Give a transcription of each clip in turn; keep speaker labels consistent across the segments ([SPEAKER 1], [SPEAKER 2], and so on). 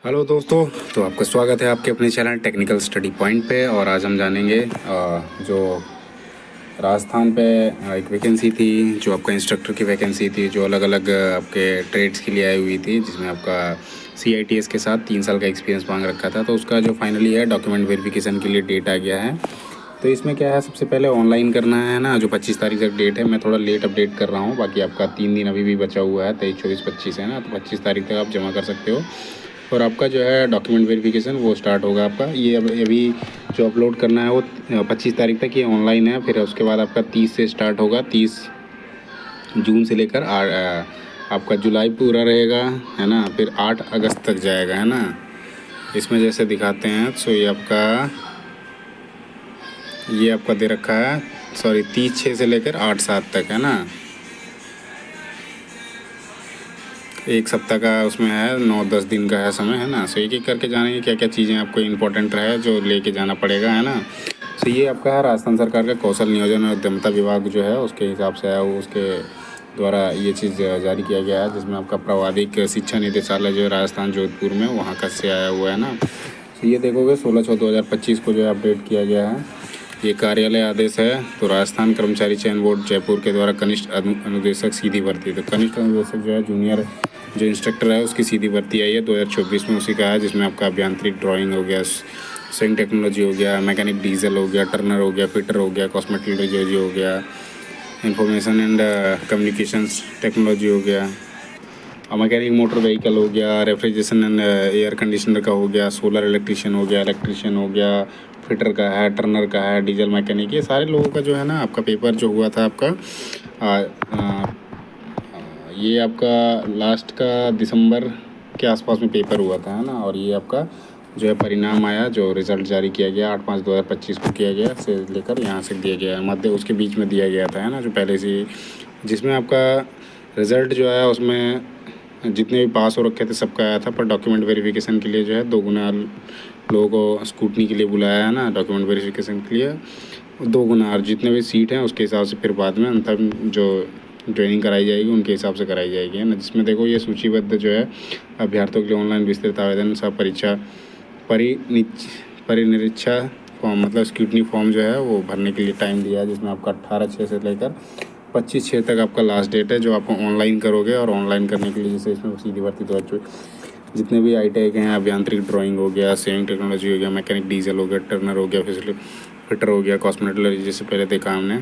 [SPEAKER 1] Hello दोस्तों, तो आपका स्वागत है आपके अपने चैनल टेक्निकल स्टडी पॉइंट पे। और आज हम जानेंगे जो राजस्थान पे एक वैकेंसी थी, जो आपका इंस्ट्रक्टर की वैकेंसी थी, जो अलग अलग आपके ट्रेड्स के लिए आई हुई थी, जिसमें आपका CITS के साथ 3 साल का एक्सपीरियंस मांग रखा था। तो उसका जो फाइनली है डॉक्यूमेंट वेरिफिकेशन के लिए डेट आ गया है। तो इसमें क्या है, सबसे पहले ऑनलाइन करना है ना, जो 25 तारीख तक डेट है। मैं थोड़ा लेट अपडेट कर रहा हूँ, बाकी आपका 3 दिन अभी भी बचा हुआ है, 23, 24, 25 है ना। तो 25 तारीख तक आप जमा कर सकते हो। और आपका जो है डॉक्यूमेंट वेरिफिकेशन वो स्टार्ट होगा आपका। ये अभी जो अपलोड करना है वो 25 तारीख तक ये ऑनलाइन है। फिर उसके बाद आपका 30 से स्टार्ट होगा, 30 जून से लेकर आपका जुलाई पूरा रहेगा, है ना। फिर 8 अगस्त तक जाएगा, है ना। इसमें जैसे दिखाते हैं, तो ये आपका दे रखा है, सॉरी 30/6 से लेकर 8/7 तक, है ना। एक सप्ताह का उसमें है, 9-10 दिन का है समय, है ना। सो एक एक करके जानेंगे क्या क्या चीज़ें आपको इंपॉर्टेंट रहे जो लेके जाना पड़ेगा, है ना। सो ये आपका है राजस्थान सरकार का कौशल नियोजन और उद्यमिता विभाग जो है उसके हिसाब से है, वो उसके द्वारा ये चीज़ जारी किया गया है, जिसमें आपका प्रावधिक शिक्षा निदेशालय जो है राजस्थान जोधपुर में, वहाँ का से आया हुआ है ना। तो ये देखोगे 16/6/2025 को जो है अपडेट किया गया है। ये कार्यालय आदेश है। तो राजस्थान कर्मचारी चयन बोर्ड जयपुर के द्वारा कनिष्ठ अनुदेशक सीधी भर्ती, तो कनिष्ठ अनुदेशक जो है जूनियर जो इंस्ट्रक्टर है उसकी सीधी भर्ती आई है 2024 में, उसी का है, जिसमें आपका अभियांत्रिक ड्राइंग हो गया, स्विंग टेक्नोलॉजी हो गया, मैकेनिक डीजल हो गया, टर्नर हो गया, फिटर हो गया, कॉस्मेटोलॉजी हो गया, इंफॉर्मेशन एंड कम्युनिकेशंस टेक्नोलॉजी हो गया, मैकेनिक मोटर व्हीकल हो गया, रेफ्रिजरेशन एंड एयर कंडीशनर का हो गया, सोलर इलेक्ट्रिशियन हो गया, इलेक्ट्रिशियन हो गया, फिटर का है, टर्नर का है, डीजल मैकेनिक, ये सारे लोगों का जो है ना आपका पेपर जो हुआ था आपका ये आपका लास्ट का दिसंबर के आसपास में पेपर हुआ था, है ना। और ये आपका जो है परिणाम आया, जो रिज़ल्ट जारी किया गया 8/5/2025 को किया गया, से लेकर यहाँ से दिया गया है, मध्य उसके बीच में दिया गया था, है ना, जो पहले से, जिसमें आपका रिज़ल्ट जो है उसमें जितने भी पास हो रखे थे सबका आया था। पर डॉक्यूमेंट वेरिफिकेशन के लिए जो है 2 गुना लोगों को स्कूटनी के लिए बुलाया है ना, डॉक्यूमेंट वेरिफिकेशन के लिए 2 गुना, और जितने भी सीट हैं उसके हिसाब से फिर बाद में अंतिम जो ट्रेनिंग कराई जाएगी उनके हिसाब से कराई जाएगी, है ना। जिसमें देखो ये सूचीबद्ध जो है अभ्यर्थियों के लिए ऑनलाइन विस्तृत आवेदन सह परीक्षा परिनिरीक्षा फॉर्म, मतलब स्क्रूटनी फॉर्म जो है वो भरने के लिए टाइम दिया है, जिसमें आपका 18/6 से लेकर 25/6 तक आपका लास्ट डेट है, जो आप ऑनलाइन करोगे। और ऑनलाइन करने के लिए जैसे इसमें सीधी भर्ती तो जितने भी ITI के हैं, अभियांत्रिक ड्राइंग हो गया, सेविंग टेक्नोलॉजी हो गया, मैकेनिक डीजल हो गया, टर्नर हो गया, फिटर हो गया, कॉस्मेटोलॉजी जैसे पहले देखा हमने।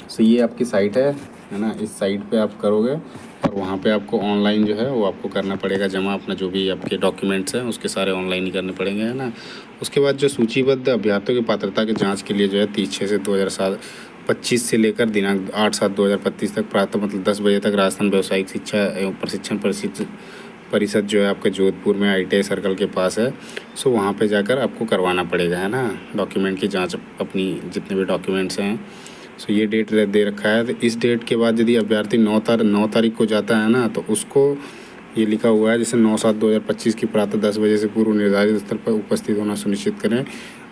[SPEAKER 1] सो ये आपकी साइट है ना। इस साइट पे आप करोगे और वहाँ पे आपको ऑनलाइन जो है वो आपको करना पड़ेगा जमा, अपना जो भी आपके डॉक्यूमेंट्स हैं उसके सारे ऑनलाइन ही करने पड़ेंगे, है ना। उसके बाद जो सूचीबद्ध अभ्यर्थियों की पात्रता की जांच के लिए जो है 30/6/2025 से लेकर दिनांक 8/7/2025 तक प्रातः मतलब 10 बजे तक राजस्थान व्यावसायिक शिक्षा एवं प्रशिक्षण परिषद जो है आपके जोधपुर में ITI सर्कल के पास है। सो वहाँ पे जाकर आपको करवाना पड़ेगा, है ना, डॉक्यूमेंट की जांच, अपनी जितने भी डॉक्यूमेंट्स हैं। सो ये डेट दे रखा है। तो इस डेट के बाद यदि अभ्यर्थी 9 तारीख को जाता है ना, तो उसको ये लिखा हुआ है जैसे 9/7/2025 की प्रातः 10 बजे से पूर्व निर्धारित स्थल पर उपस्थित होना सुनिश्चित करें।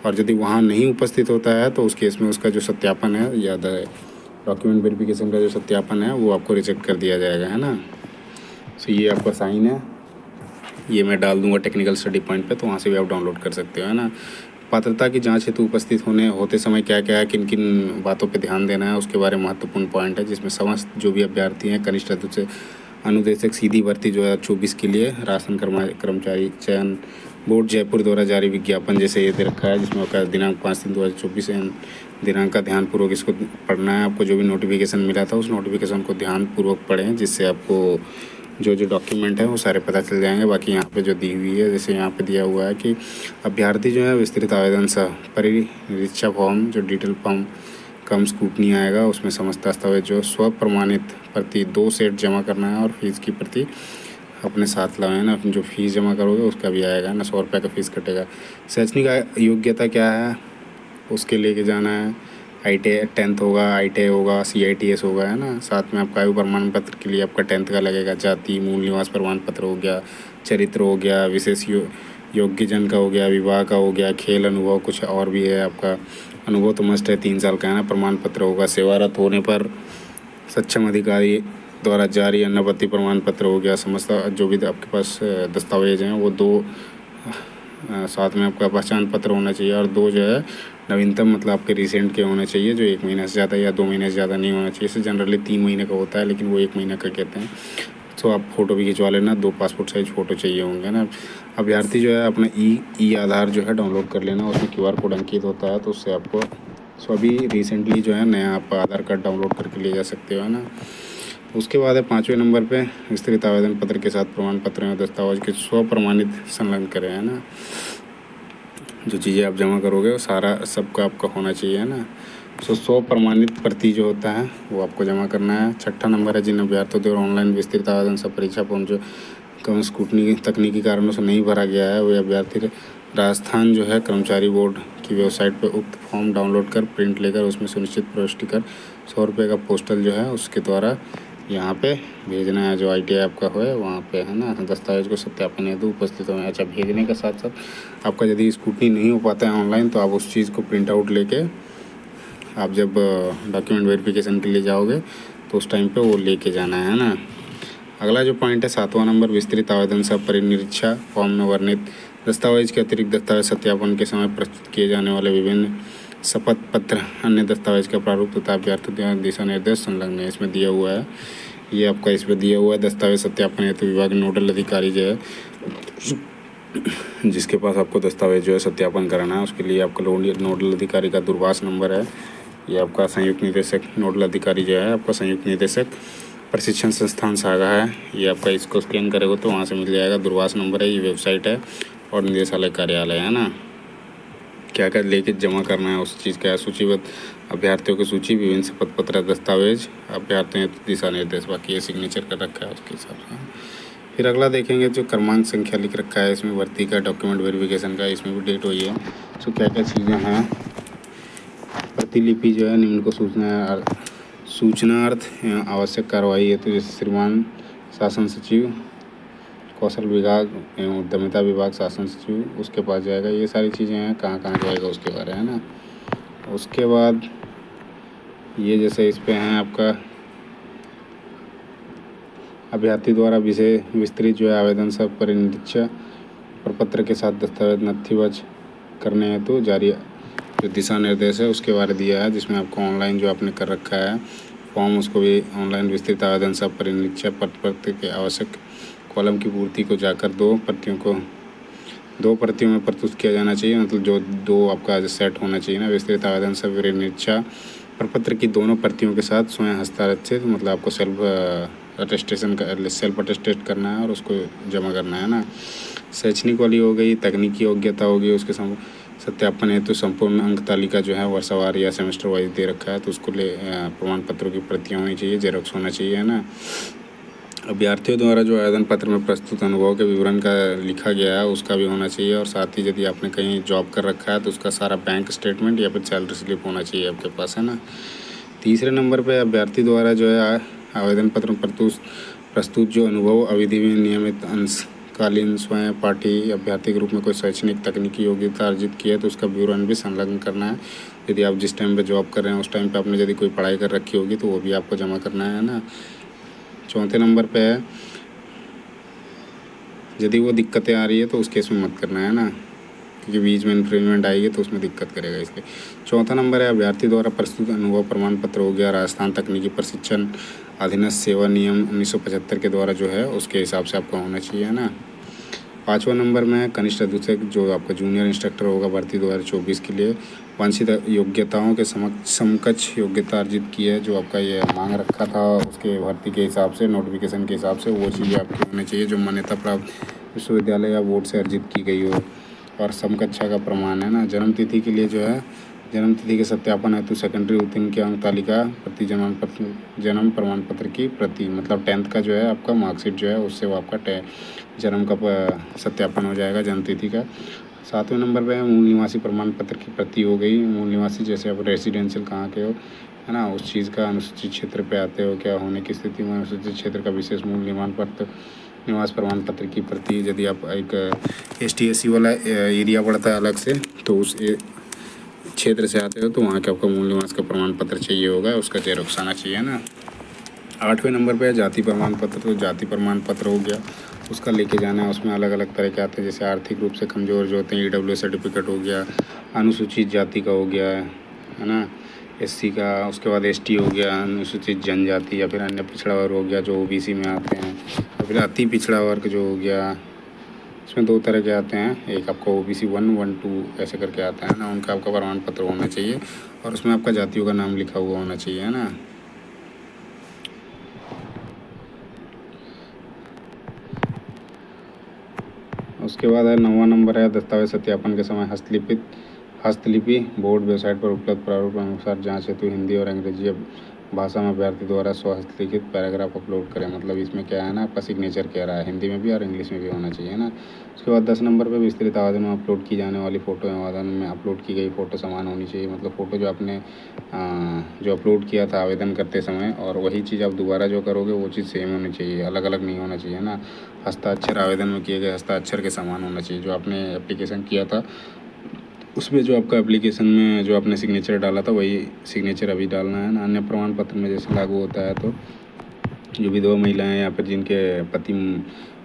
[SPEAKER 1] और यदि वहाँ नहीं उपस्थित होता है तो उस केस में उसका जो सत्यापन है, याद है, डॉक्यूमेंट वेरिफिकेशन का जो सत्यापन है वो आपको रिजेक्ट कर दिया जाएगा, है ना। सो ये आपका साइन है, ये मैं डाल दूंगा टेक्निकल स्टडी पॉइंट पे, तो वहाँ से भी आप डाउनलोड कर सकते हो, है ना। पात्रता की जांच हेतु उपस्थित होते समय क्या क्या है, किन किन बातों पे ध्यान देना है, उसके बारे में महत्वपूर्ण पॉइंट है, जिसमें समस्त जो भी अभ्यर्थी हैं कनिष्ठ अनुदेशक सीधी भर्ती 2024 के लिए राजस्थान कर्मचारी चयन बोर्ड जयपुर द्वारा जारी विज्ञापन जैसे ये दे रखा है, जिसमें आपका दिनांक 5/3/2024 दिनांक का ध्यानपूर्वक इसको पढ़ना है। आपको जो भी नोटिफिकेशन मिला था उस नोटिफिकेशन को ध्यानपूर्वक पढ़ें, जिससे आपको जो जो डॉक्यूमेंट है वो सारे पता चल जाएंगे। बाकी यहाँ पे जो दी हुई है, जैसे यहाँ पे दिया हुआ है कि अभ्यर्थी जो है विस्तृत आवेदन सह परिरीक्षा फॉर्म, जो डिटेल फॉर्म कम स्कूटनी आएगा, उसमें समस्त दस्तावेज जो स्व प्रमाणित प्रति 2 सेट जमा करना है, और फीस की प्रति अपने साथ लाए ना। जो फीस जमा करोगे उसका भी आएगा ना, 100 रुपये का फीस कटेगा। शैक्षणिक योग्यता क्या है उसके लेके जाना है, ITI 10th होगा, ITI होगा, CITS होगा, है ना। साथ में आपका आयु प्रमाण पत्र के लिए आपका 10th का लगेगा, जाति मूल निवास प्रमाण पत्र हो गया, चरित्र हो गया, विशेष योग्यजन का हो गया, विवाह का हो गया, खेल अनुभव कुछ और भी है आपका। अनुभव तो मस्ट है, 3 साल का, है ना। प्रमाण पत्र होगा, सेवारत होने पर सक्षम अधिकारी द्वारा जारी अन्नपत्ति प्रमाण पत्र हो गया, समस्त जो भी आपके पास दस्तावेज हैं वो 2 साथ में आपका पहचान पत्र होना चाहिए, और 2 जो है नवीनतम मतलब आपके रिसेंट के होने चाहिए, जो 1 महीने से ज़्यादा या 2 महीने से ज़्यादा नहीं होना चाहिए। इसे जनरली 3 महीने का होता है, लेकिन वो 1 महीने का कहते हैं। तो आप फ़ोटो भी खिंचवा लेना, 2 पासपोर्ट साइज़ फ़ोटो चाहिए होंगे ना। अभ्यर्थी जो है अपना ई आधार जो है डाउनलोड कर लेना, उसमें QR कोड अंकित होता है, तो उससे आपको अभी रिसेंटली जो है नया आप आधार कार्ड डाउनलोड करके ले जा सकते हो, है ना। उसके बाद है 5वें नंबर पे विस्तृत आवेदन पत्र के साथ प्रमाण पत्र एवं दस्तावेज के स्वप्रमाणित संलग्न करें, है ना। जो चीज़ें आप जमा करोगे वो सारा सबका आपका होना चाहिए, है ना। स्वप्रमाणित प्रति जो होता है वो आपको जमा करना है। 6ठा नंबर है जिन अभ्यर्थियों द्वारा ऑनलाइन विस्तृत आवेदन सब परीक्षा फॉर्म जो कम स्कूटनी तकनीकी कारणों से नहीं भरा गया है, वे अभ्यर्थी राजस्थान जो है कर्मचारी बोर्ड की वेबसाइट पर उक्त फॉर्म डाउनलोड कर प्रिंट लेकर उसमें सुनिश्चित प्रविष्टि कर 100 रुपये का पोस्टल जो है उसके द्वारा यहाँ पे भेजना है, जो ITI आपका हो वहाँ पे, है ना। दस्तावेज को सत्यापन हेतु उपस्थित हों। अच्छा, भेजने के साथ साथ आपका यदि स्कूटनी नहीं हो पाता है ऑनलाइन, तो आप उस चीज़ को प्रिंट आउट लेके आप जब डॉक्यूमेंट वेरिफिकेशन के लिए जाओगे तो उस टाइम पे वो लेके जाना है ना। अगला जो पॉइंट है 7वां नंबर विस्तृत आवेदन सब परिनिरीक्षा फॉर्म में वर्णित दस्तावेज के अतिरिक्त दस्तावेज सत्यापन के समय प्रस्तुत किए जाने वाले विभिन्न शपथ पत्र अन्य दस्तावेज का प्रारूप तथा अभ्यर्थी दिशा निर्देश संलग्न है। इसमें दिया हुआ है, ये आपका इसमें दिया हुआ है दस्तावेज सत्यापन हेतु विभाग नोडल अधिकारी जो है जिसके पास आपको दस्तावेज जो है सत्यापन कराना है, उसके लिए आपका नोडल अधिकारी का दूरभाष नंबर है। ये आपका संयुक्त निदेशक नोडल अधिकारी जो है आपका संयुक्त निदेशक प्रशिक्षण संस्थान सागा है। ये आपका इसको स्कैन करेगा तो वहाँ से मिल जाएगा, दूरभाष नंबर है, ये वेबसाइट है और निदेशालय कार्यालय है ना। क्या क्या लेके जमा करना है उस चीज़ का है। सूचीबद्ध अभ्यर्थियों की सूची, विभिन्न शपथ पत्र, दस्तावेज, अभ्यर्थियों दिशा निर्देश, बाकी ये सिग्नेचर कर रखा है उसके हिसाब से। फिर अगला देखेंगे जो क्रमांक संख्या लिख रखा है इसमें भर्ती का डॉक्यूमेंट वेरिफिकेशन का, इसमें भी डेट हुई है। तो क्या क्या चीज़ें हैं, प्रतिलिपि जो है निम्न को सूचनार्थ एवं आवश्यक कार्रवाई है, तो जैसे श्रीमान शासन सचिव, कौशल विभाग एवं उद्यमिता विभाग शासन सचिव उसके पास जाएगा। ये सारी चीज़ें हैं, कहाँ कहाँ जाएगा उसके बारे है ना। उसके बाद ये जैसे इस पे हैं आपका अभ्यर्थी द्वारा विषय विस्तृत जो है आवेदन सब परिनिरीक्षा प्रपत्र के साथ दस्तावेज नथिबद्ध करने हेतु जारी जो दिशा निर्देश है उसके बारे दिया है, जिसमें आपको ऑनलाइन जो आपने कर रखा है फॉर्म उसको भी ऑनलाइन विस्तृत आवेदन सब परिनिरीक्षा प्रपत्र के आवश्यक कॉलम की पूर्ति को जाकर 2 प्रतियों में प्रस्तुत किया जाना चाहिए। मतलब जो 2 आपका सेट होना चाहिए ना। विस्तृत आवेदन सब परिनिरीक्षा प्रपत्र की दोनों प्रतियों के साथ स्वयं हस्ताक्षरित, मतलब आपको सेल्फ अटेस्टेट करना है और उसको जमा करना है ना। शैक्षणिक वाली हो गई, तकनीकी योग्यता हो गई, उसके सत्यापन हेतु संपूर्ण अंक तालिका जो है वर्षवार या सेमेस्टर वाइज दे रखा है, तो उसको प्रमाण पत्रों की प्रतियाँ होनी चाहिए, जेरोक्स होना चाहिए, है ना। अभ्यर्थियों द्वारा जो आवेदन पत्र में प्रस्तुत अनुभव के विवरण का लिखा गया है उसका भी होना चाहिए, और साथ ही यदि आपने कहीं जॉब कर रखा है तो उसका सारा बैंक स्टेटमेंट या फिर सैलरी स्लिप होना चाहिए आपके पास, है ना। तीसरे नंबर पे अभ्यर्थी द्वारा जो है आवेदन पत्र में प्रस्तुत जो अनुभव अवधि में नियमित अंशकालीन स्वयं पाठी अभ्यर्थी के रूप में कोई शैक्षणिक तकनीकी योग्यता अर्जित की है तो उसका विवरण भी संलग्न करना है। यदि आप जिस टाइम पे जॉब कर रहे हैं उस टाइम पे आपने यदि कोई पढ़ाई कर रखी होगी तो वो भी आपको जमा करना है ना। चौथे नंबर पे है यदि वो दिक्कतें आ रही है तो उस केस में मत करना है ना, क्योंकि बीच में इन्फ्रिंजमेंट आएगी तो उसमें दिक्कत करेगा, इसलिए। चौथा नंबर है अभ्यर्थी द्वारा प्रस्तुत अनुभव प्रमाण पत्र हो गया राजस्थान तकनीकी प्रशिक्षण अधीनस्थ सेवा नियम 1975 के द्वारा जो है उसके हिसाब से आपका होना चाहिए ना। 5वां नंबर में कनिष्ठ अधीक्षक जो आपका जूनियर इंस्ट्रक्टर होगा भर्ती 2024 के लिए वांछित योग्यताओं के समकक्ष योग्यता अर्जित की है, जो आपका ये मांग रखा था उसके भर्ती के हिसाब से, नोटिफिकेशन के हिसाब से, वो चीज़ें आपकी होनी चाहिए जो मान्यता प्राप्त विश्वविद्यालय या बोर्ड से अर्जित की गई हो। और समकक्षा का प्रमाण है ना। जन्म तिथि के लिए जो है जन्म तिथि के सत्यापन हेतु सेकेंडरी उत्तीर्ण की अंक तालिका प्रति जन्म प्रमाण पत्र की प्रति, मतलब 10th का जो है आपका मार्कशीट जो है उससे वो आपका जन्म का सत्यापन हो जाएगा, जन्म तिथि का। 7वें नंबर पे मूल निवासी प्रमाण पत्र की प्रति हो गई। मूल निवासी जैसे आप रेसिडेंशियल कहाँ के हो, है ना, उस चीज़ का अनुसूचित क्षेत्र पे आते हो क्या होने की स्थिति में अनुसूचित क्षेत्र का विशेष मूल निवास प्रमाण पत्र की प्रति। यदि आप एक ST/SC वाला एरिया पड़ता है अलग से तो उस क्षेत्र से आते हो तो वहाँ के आपका मूल निवास का प्रमाण पत्र चाहिए होगा, उसका जेरोक्स आना चाहिए ना। 8वें नंबर पे है जाति प्रमाण पत्र। तो जाति प्रमाण पत्र हो गया, उसका लेके जाना है। उसमें अलग अलग तरह के आते हैं, जैसे आर्थिक रूप से कमज़ोर जो होते हैं EWS सर्टिफिकेट हो गया, अनुसूचित जाति का हो गया है ना, SC का, उसके बाद ST हो गया, अनुसूचित जनजाति, या फिर अन्य पिछड़ा वर्ग हो गया जो OBC में आते हैं, या फिर अति पिछड़ा वर्ग जो हो गया। इसमें 2 तरह के आते हैं, एक आपका OBC 1, 1, 2 ऐसे करके आता है ना, उनका आपका प्रमाण पत्र होना चाहिए और उसमें आपका जातियों का नाम लिखा हुआ होना चाहिए, है ना। उसके बाद है 9वां नंबर है दस्तावेज सत्यापन के समय हस्तलिपि बोर्ड वेबसाइट पर उपलब्ध प्रारूप अनुसार जांच हेतु हिंदी और अंग्रेजी भाषा में अभ्यर्थी द्वारा स्वहस्तलिखित पैराग्राफ अपलोड करें। मतलब इसमें क्या है ना, आपका सिग्नेचर कह रहा है, हिंदी में भी और इंग्लिश में भी होना चाहिए, है ना। उसके बाद 10 नंबर पे विस्तृत आवेदन में अपलोड की जाने वाली फ़ोटो एवं आवेदन में अपलोड की गई फ़ोटो समान होनी चाहिए। मतलब फ़ोटो जो आपने जो अपलोड किया था आवेदन करते समय, और वही चीज़ आप दोबारा जो करोगे वो चीज़ सेम होनी चाहिए, अलग अलग नहीं होना चाहिए ना। हस्ताक्षर आवेदन में किए गए हस्ताक्षर के समान होना चाहिए। जो आपने एप्लीकेशन किया था उसमें जो आपका एप्लीकेशन में जो आपने सिग्नेचर डाला था वही सिग्नेचर अभी डालना है ना। अन्य प्रमाण पत्र में जैसे लागू होता है तो जो विधवा महिलाएं या फिर जिनके पति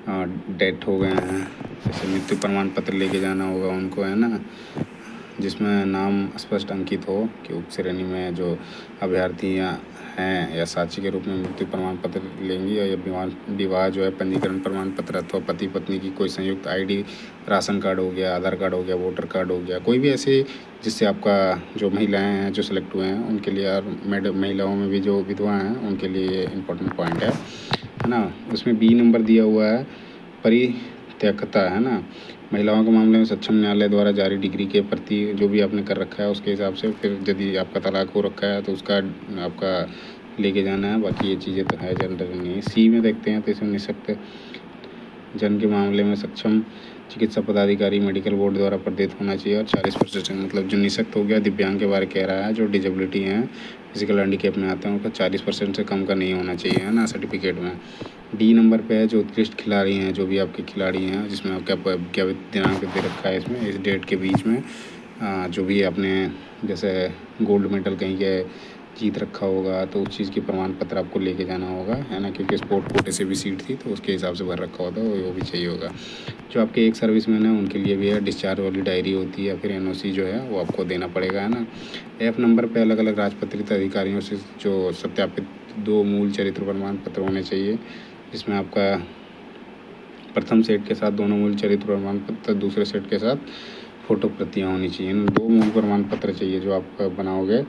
[SPEAKER 1] डेथ हो गए हैं, जैसे मृत्यु प्रमाण पत्र लेके जाना होगा उनको, है ना, जिसमें नाम स्पष्ट अंकित हो कि उप श्रेणी में जो अभ्यर्थी हैं या साक्षी के रूप में मृत्यु प्रमाण पत्र लेंगी, और या विवाह जो है पंजीकरण प्रमाण पत्र अथवा पति पत्नी की कोई संयुक्त ID, राशन कार्ड हो गया, आधार कार्ड हो गया, वोटर कार्ड हो गया, कोई भी ऐसे जिससे आपका जो महिलाएं हैं जो सेलेक्ट हुए हैं उनके लिए, और महिलाओं में भी जो विधवा हैं उनके लिए ये इम्पोर्टेंट पॉइंट है ना। उसमें B नंबर दिया हुआ है परित्यक्ता, है ना। महिलाओं के मामले में सक्षम न्यायालय द्वारा जारी डिग्री के प्रति जो भी आपने कर रखा है उसके हिसाब से, फिर यदि आपका तलाक हो रखा है तो उसका आपका लेके जाना है। बाकी ये चीज़ें तो है, जनरल नहीं है। C में देखते हैं तो इसमें निःशक्त जन के मामले में सक्षम चिकित्सा पदाधिकारी मेडिकल बोर्ड द्वारा प्रदत्त होना चाहिए, और 40%, मतलब जो निःशक्त हो गया, दिव्यांग के बारे कह रहा है, जो डिजेबिलिटी हैं, फिजिकल हैंडीकैप में आते हैं, उनका 40% से कम का नहीं होना चाहिए, है ना, सर्टिफिकेट में। D नंबर पे है जो उत्कृष्ट खिलाड़ी हैं, जो भी आपके खिलाड़ी हैं, जिसमें आपका क्या दिनांक दे रखा है इसमें, इस डेट के बीच में जो भी आपने जैसे गोल्ड मेडल कहीं के जीत रखा होगा तो उस चीज़ की प्रमाण पत्र आपको लेके जाना होगा, है ना, क्योंकि स्पोर्ट कोटे से भी सीट थी तो उसके हिसाब से भर रखा होता है, वो भी चाहिए होगा। जो आपके एक सर्विसमैन है उनके लिए भी है, डिस्चार्ज वाली डायरी होती है या फिर NOC जो है वो आपको देना पड़ेगा, है ना। F नंबर पे अलग अलग राजपत्रित अधिकारियों से जो सत्यापित 2 मूल चरित्र प्रमाण पत्र होने चाहिए, जिसमें आपका प्रथम सेट के साथ दोनों मूल चरित्र प्रमाण पत्र, दूसरे सेट के साथ फ़ोटो प्रतियाँ होनी चाहिए। 2 मूल प्रमाण पत्र चाहिए जो आप बनाओगे,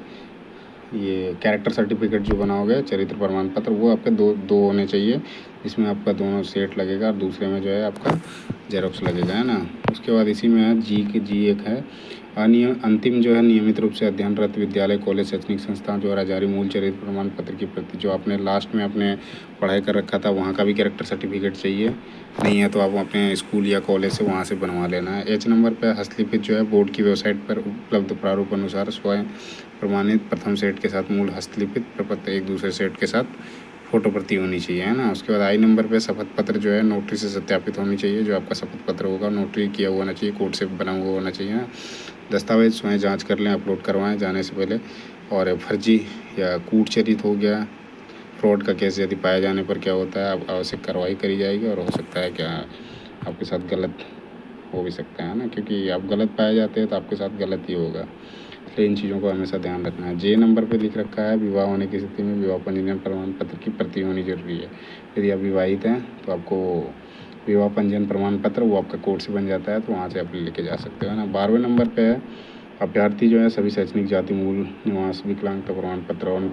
[SPEAKER 1] ये कैरेक्टर सर्टिफिकेट जो बनाओगे, चरित्र प्रमाण पत्र, वो आपके दो होने चाहिए, जिसमें आपका दोनों सेट लगेगा और दूसरे में जो है आपका जेरोक्स लगेगा, है ना। उसके बाद इसी में है जी एक है अंतिम जो है नियमित रूप से अध्ययनरत विद्यालय, कॉलेज, शैक्षणिक संस्थान द्वारा जारी मूल चरित्र प्रमाण पत्र की प्रति, जो आपने लास्ट में अपने पढ़ाई कर रखा था वहाँ का भी कैरेक्टर सर्टिफिकेट चाहिए, नहीं है तो आप अपने स्कूल या कॉलेज से वहाँ से बनवा लेना है। H नंबर पर हस्तलिखित जो है बोर्ड की वेबसाइट पर उपलब्ध प्रारूप अनुसार स्वयं प्रमाणित प्रथम सेट के साथ मूल हस्तलिखित प्रपत्र एक दूसरे सेट के साथ फ़ोटो प्रति होनी चाहिए, है ना। उसके बाद I नंबर पे शपथ पत्र जो है नोटरी से सत्यापित होनी चाहिए। जो आपका शपथ पत्र होगा नोटरी किया हुआ होना चाहिए, कोर्ट से बना हुआ होना चाहिए ना। दस्तावेज स्वयं जांच कर लें, अपलोड करवाएं जाने से पहले। और फर्जी या कूटचरित हो गया, फ्रॉड का केस यदि पाए जाने पर क्या होता है, आवश्यक कार्रवाई करी जाएगी, और हो सकता है क्या आपके साथ गलत हो भी सकता है ना, क्योंकि आप गलत पाए जाते हैं तो आपके साथ गलत ही होगा, इसलिए इन चीज़ों को हमेशा ध्यान रखना है। J नंबर पे लिख रखा है विवाह होने की स्थिति में विवाह पंजीयन प्रमाण पत्र की प्रति होनी जरूरी है। यदि आप विवाहित हैं तो आपको विवाह पंजीयन प्रमाण पत्र वो आपका कोर्ट से बन जाता है, तो वहाँ से आप लेके जा सकते हो ना। 12वें नंबर पे है अभ्यर्थी जो है सभी शैक्षणिक जाति मूल निवास विकलांगता प्रमाण पत्र और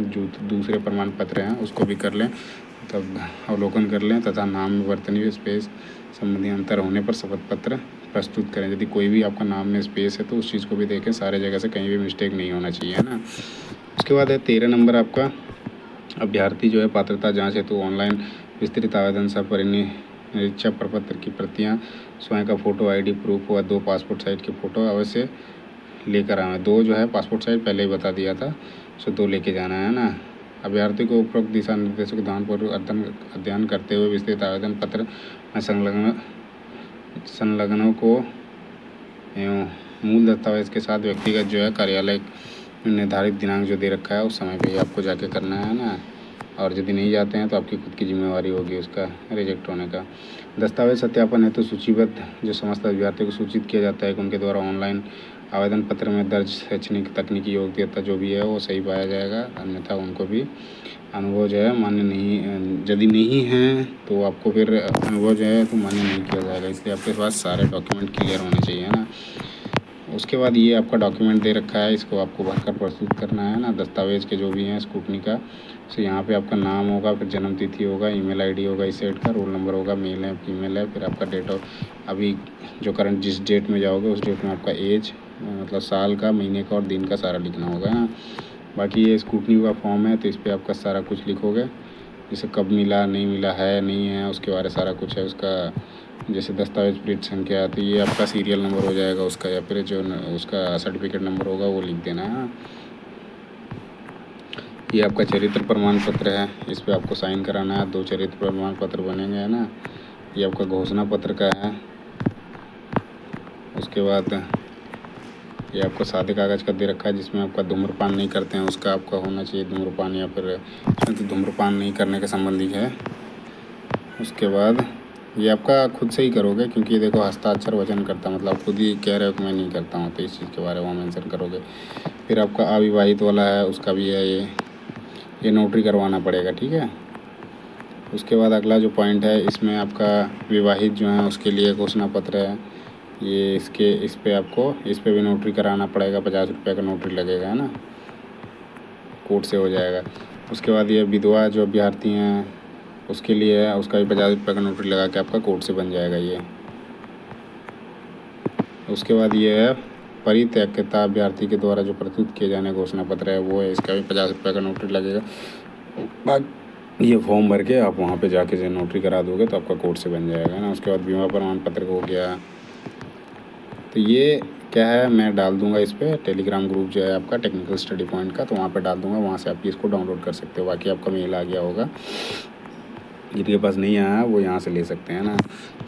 [SPEAKER 1] जो दूसरे प्रमाण पत्र हैं उसको भी कर लें, तब अवलोकन कर लें, तथा नाम में वर्तनीय स्पेस संबंधी अंतर होने पर शपथ पत्र प्रस्तुत करें। यदि कोई भी आपका नाम में स्पेस है तो उस चीज़ को भी देखें, सारे जगह से कहीं भी मिस्टेक नहीं होना चाहिए, है ना। उसके बाद है 13 नंबर आपका अभ्यर्थी जो है पात्रता जांच हेतु ऑनलाइन विस्तृत आवेदन सह निरीक्षा प्रपत्र की प्रतियां, स्वयं का फ़ोटो, ID प्रूफ व 2 पासपोर्ट साइज की फ़ोटो अवश्य लेकर आए। 2 जो है पासपोर्ट साइज पहले ही बता दिया था, सो 2 लेके जाना है ना। अभ्यर्थी को उपरोक्त दिशा निर्देशों को ध्यानपूर्वक अध्ययन करते हुए विस्तृत आवेदन पत्र में संलग्नों को एवं मूल दस्तावेज के साथ व्यक्तिगत जो है कार्यालय निर्धारित दिनांक जो दे रखा है उस समय पे ही आपको जाके करना है ना। और यदि नहीं जाते हैं तो आपकी खुद की जिम्मेवारी होगी उसका रिजेक्ट होने का। दस्तावेज सत्यापन है तो सूचीबद्ध जो समस्त अभ्यर्थियों को सूचित किया जाता है कि उनके द्वारा ऑनलाइन आवेदन पत्र में दर्ज शैक्षणिक तकनीकी योग्यता जो भी है वो सही पाया जाएगा, अन्यथा उनको भी अनुभव जो है मान्य नहीं, यदि नहीं है तो आपको फिर अनुभव जो है तो मान्य नहीं किया जाएगा। इसलिए आपके पास सारे डॉक्यूमेंट क्लियर होने चाहिए ना। उसके बाद ये आपका डॉक्यूमेंट दे रखा है, इसको आपको भरकर प्रस्तुत करना है ना। दस्तावेज के जो भी हैं स्क्रूटनी का, तो यहाँ पे आपका नाम होगा, फिर जन्म तिथि होगा, ईमेल आईडी होगा इस सेट का, रोल नंबर होगा, मेल है फीमेल है, फिर आपका डेट ऑफ अभी जो करंट जिस डेट में जाओगे उस डेट में आपका एज मतलब साल का, महीने का और दिन का सारा लिखना होगा ना। बाकी ये स्क्रूटनी का फॉर्म है तो इस पर आपका सारा कुछ लिखोगे, जैसे कब मिला, नहीं मिला है, नहीं है, उसके बारे सारा कुछ है उसका। जैसे दस्तावेज परीक्षण संख्या, तो ये आपका सीरियल नंबर हो जाएगा उसका, या फिर जो उसका सर्टिफिकेट नंबर होगा वो लिख देना है। ये आपका चरित्र प्रमाण पत्र है, इस पर आपको साइन कराना है। 2 चरित्र प्रमाण पत्र बनेंगे है ना। ये आपका घोषणा पत्र का है। उसके बाद ये आपको सादे कागज़ का दे रखा है जिसमें आपका धूम्रपान नहीं करते हैं उसका आपका होना चाहिए धूम्रपान, या फिर इसमें तो धूम्रपान नहीं करने के संबंधी है। उसके बाद ये आपका खुद से ही करोगे, क्योंकि देखो हस्ताक्षर वचन करता, मतलब खुद ही कह रहे हो कि मैं नहीं करता हूँ, तो इस चीज़ के बारे में मेंशन करोगे। फिर आपका अविवाहित वाला है उसका भी है, ये नोटरी करवाना पड़ेगा, ठीक है। उसके बाद अगला जो पॉइंट है इसमें आपका विवाहित जो है उसके लिए घोषणा पत्र है, ये इस पे आपको इस पे भी नोटरी कराना पड़ेगा, 50 रुपये का नोटरी लगेगा है ना, कोर्ट से हो जाएगा। उसके बाद ये विधवा जो अभ्यर्थी हैं उसके लिए है, उसका भी 50 रुपये का नोटरी लगा के आपका कोर्ट से बन जाएगा ये। उसके बाद ये है परित्यक्ता अभ्यर्थी के द्वारा जो प्रस्तुत किए जाने घोषणा पत्र है वो है, इसका भी 50 रुपये का नोटरी लगेगा। बाकी ये फॉर्म भर के आप वहाँ पे जाके जो नोटरी करा दोगे तो आपका कोर्ट से बन जाएगा ना। उसके बाद बीमा प्रमाण पत्र हो गया। तो ये क्या है, मैं डाल दूंगा इस पर टेलीग्राम ग्रुप जो है आपका टेक्निकल स्टडी पॉइंट का, तो वहाँ पे डाल दूंगा, वहाँ से आप इसको डाउनलोड कर सकते हो। बाकी आपका मेल आ गया होगा, जिनके पास नहीं आया वो यहाँ से ले सकते हैं ना।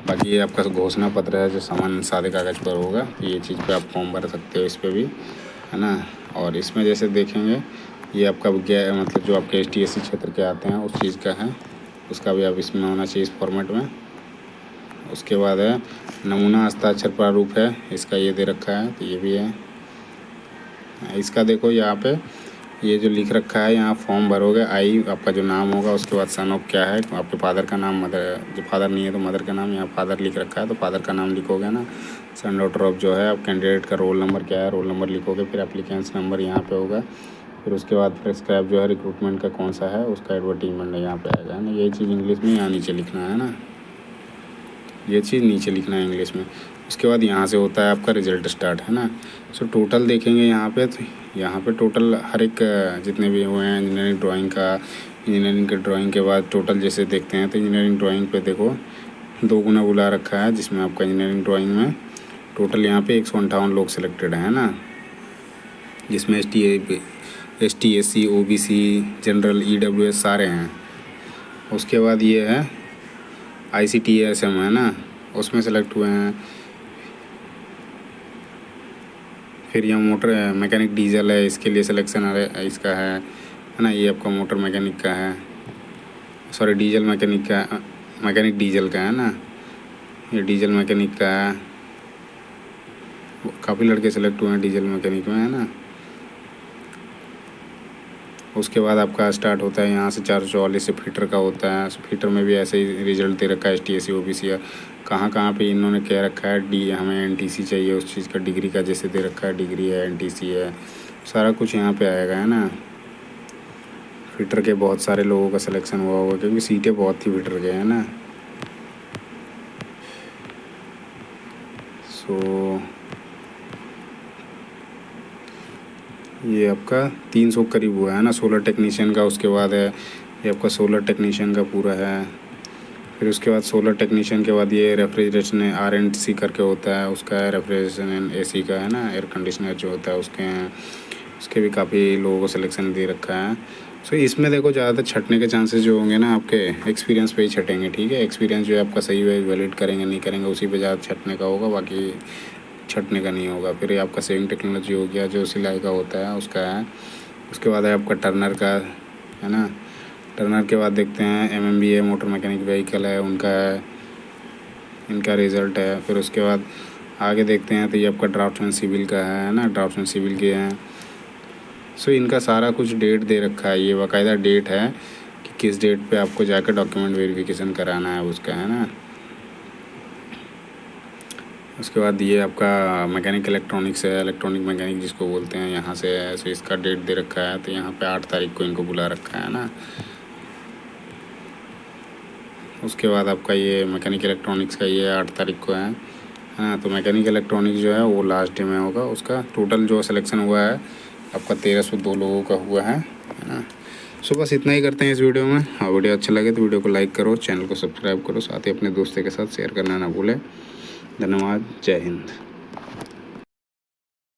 [SPEAKER 1] बाकी ये आपका घोषणा पत्र है जो सामान सादे कागज़ पर होगा, ये चीज़ पे आप फॉर्म भर सकते हो इस पर भी है ना। और इसमें जैसे देखेंगे ये आपका मतलब जो आपके ST/SC क्षेत्र के आते हैं उस चीज़ का है, उसका भी आप इसमें होना चाहिए इस फॉर्मेट में। उसके बाद है नमूना हस्ताक्षर प्रारूप है, इसका ये दे रखा है, तो ये भी है इसका। देखो यहाँ पे ये जो लिख रखा है, यहाँ फॉर्म भरोगे, आपका जो नाम होगा, उसके बाद सन ऑफ क्या है, आपके फादर का नाम, मदर जो फादर नहीं है तो मदर का नाम, यहाँ फादर लिख रखा है तो फादर का नाम लिखोगे ना। सन डॉटर ऑफ जो है आप कैंडिडेट का रोल नंबर क्या है, रोल नंबर लिखोगे। फिर एप्लीकेंस नंबर यहाँ पे होगा। फिर उसके बाद प्रेस्क्राइब जो है रिक्रूटमेंट का कौन सा है उसका एडवर्टीजमेंट यहाँ पे आएगा ना। ये चीज़ इंग्लिश में यहाँ नीचे लिखना है ना, ये चीज़ नीचे लिखना है इंग्लिश में। उसके बाद यहाँ से होता है आपका रिजल्ट स्टार्ट है ना। सो टोटल देखेंगे यहाँ पे, तो यहाँ पे टोटल हर एक जितने भी हुए हैं इंजीनियरिंग ड्राइंग का, इंजीनियरिंग के ड्राइंग के बाद टोटल जैसे देखते हैं तो इंजीनियरिंग ड्राइंग पे देखो 2 गुना बुला रखा है, जिसमें आपका इंजीनियरिंग ड्राइंग में टोटल यहाँ पे 158 लोग सिलेक्टेड हैं ना, जिसमें ST/SC OBC जनरल EWS सारे हैं। उसके बाद ये है ICTSM है ना, उसमें सेलेक्ट हुए हैं। फिर यहाँ मोटर मैकेनिक डीजल है, इसके लिए सिलेक्शन इसका है ना। ये आपका मोटर मैकेनिक का है, सॉरी डीजल मैकेनिक का, मैकेनिक डीजल का है ना, ये डीजल मैकेनिक का है। काफ़ी लड़के सेलेक्ट हुए हैं डीजल मैकेनिक में है ना। उसके बाद आपका स्टार्ट होता है यहाँ से 444 से फिटर का होता है। फिटर में भी ऐसे ही रिजल्ट दे रखा है ST/SC OBC है। कहाँ पे इन्होंने कह रखा है हमें NTC चाहिए उस चीज़ का, डिग्री का जैसे दे रखा है, डिग्री है, NTC है, सारा कुछ यहाँ पे आएगा है ना। फिटर के बहुत सारे लोगों का सिलेक्शन हुआ होगा क्योंकि सीटें बहुत थी फिटर के है ना। सो ये आपका 300 करीब हुआ है ना सोलर टेक्नीशियन का। उसके बाद है ये आपका सोलर टेक्नीशियन का पूरा है। फिर उसके बाद सोलर टेक्नीशियन के बाद ये रेफ्रिजरेशन RNC करके होता है, उसका है रेफ्रिजरेशन एंड AC का है ना, एयर कंडीशनर जो होता है उसके हैं। उसके भी काफ़ी लोगों को सिलेक्शन दे रखा है। सो इसमें देखो ज़्यादातर छटने के चांसेस जो होंगे ना आपके एक्सपीरियंस पे ही छटेंगे, ठीक है। एक्सपीरियंस जो है आपका सही वैलिड करेंगे नहीं करेंगे उसी पे ज़्यादा छटने का होगा, बाकी छटने का नहीं होगा। फिर ये आपका सेविंग टेक्नोलॉजी हो गया जो सिलाई का होता है उसका है। उसके बाद है आपका टर्नर का है ना, टर्नर के बाद देखते हैं MMBA मोटर मैकेनिक व्हीकल है उनका है, इनका रिज़ल्ट है। फिर उसके बाद आगे देखते हैं तो ये आपका ड्राफ्ट्समैन सिविल का है ना, ड्राफ्ट्समैन सिविल के हैं। सो इनका सारा कुछ डेट दे रखा है, ये बाकायदा डेट है कि किस डेट पे आपको जाकर डॉक्यूमेंट वेरिफिकेशन कराना है उसका, है ना। उसके बाद ये आपका मैकेनिक इलेक्ट्रॉनिक्स है, इलेक्ट्रॉनिक मैकेनिक जिसको बोलते हैं, यहाँ से है। सो इसका डेट दे रखा है, तो यहाँ पे 8 तारीख को इनको बुला रखा है ना। उसके बाद आपका ये मैकेनिक इलेक्ट्रॉनिक्स का ये 8 तारीख को है हाँ। तो मैकेनिक इलेक्ट्रॉनिक्स जो है वो लास्ट डे में होगा उसका। टोटल जो सिलेक्शन हुआ है आपका 1302 लोगों का हुआ है ना। सो बस इतना ही करते हैं इस वीडियो में। हाँ, वीडियो अच्छा लगे तो वीडियो को लाइक करो, चैनल को सब्सक्राइब करो, साथ ही अपने दोस्तों के साथ शेयर करना ना भूलें। धन्यवाद, जय हिंद।